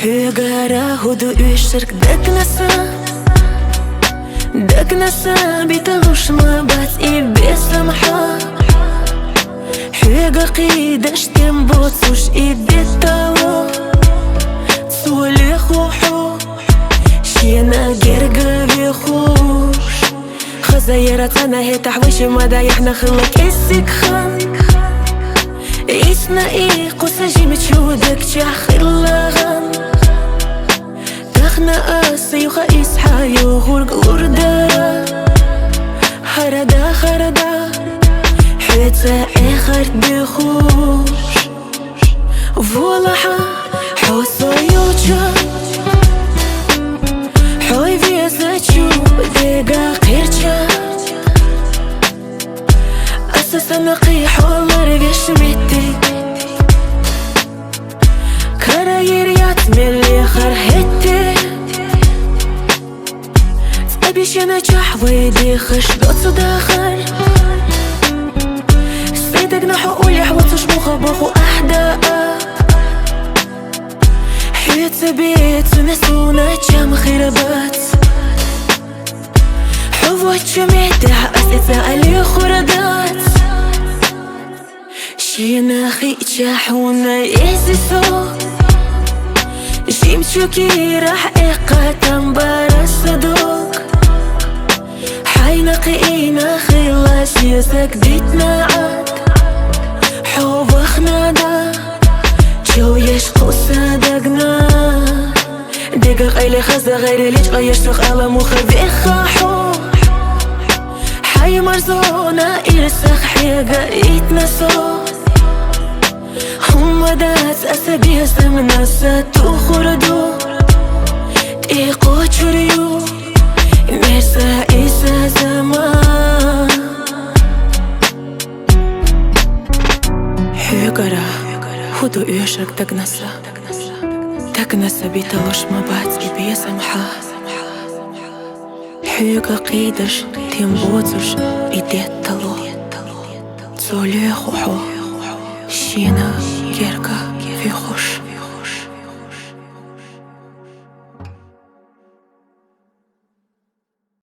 Hyggara hudu yshërk dëk nëse bitë lushmë bac I besëm ha Hyga qida shtem bocush I ditta wo Tsuli xuxu Shjena gerga vixush خزايرة أنا هي تحويشي مضايحنا خلك إسك خان إسنا إيه قصة جيمت شودك جاخر لغان تخنا أسي وخايس حايو غورق وردارا خردا خردا حيتا إخر دخوش فولحا حوصو يوجا حوي فيزا تشوب ديقا قيرجا أساسا نقيح والله ربيش ميتي كرايريات ملي خرهتي تأبيش نجاح ويدي خش دوتو داخل سيدك نحو قولي حوطوش مخبخ وأحداء حيت بيت نسونا جام خربات حوت جميتها أسئلة علي خردات شينا خي جاحونا يزيسو جيمتشوكي راح إقاتم برا صدوق حينا قينا خلاص يسك ديتنا عاد حوبخنا دا جو يشقو صدقنا دقق إلي خزا غير ليش غيشتخ على مخبي خاحو حي مرزونا إرسخ حيقا يتنسو هم دات أسابيع سمنا ساتو خردو تيقو تشريو مرسا إيسا زمان حيقرا خدو يشرك تقنسا بيتلوش مبات إبيا سمحا حيقا قيدش تيمبوتوش إديت تلو تولي خوحو شينا كيركا في خوش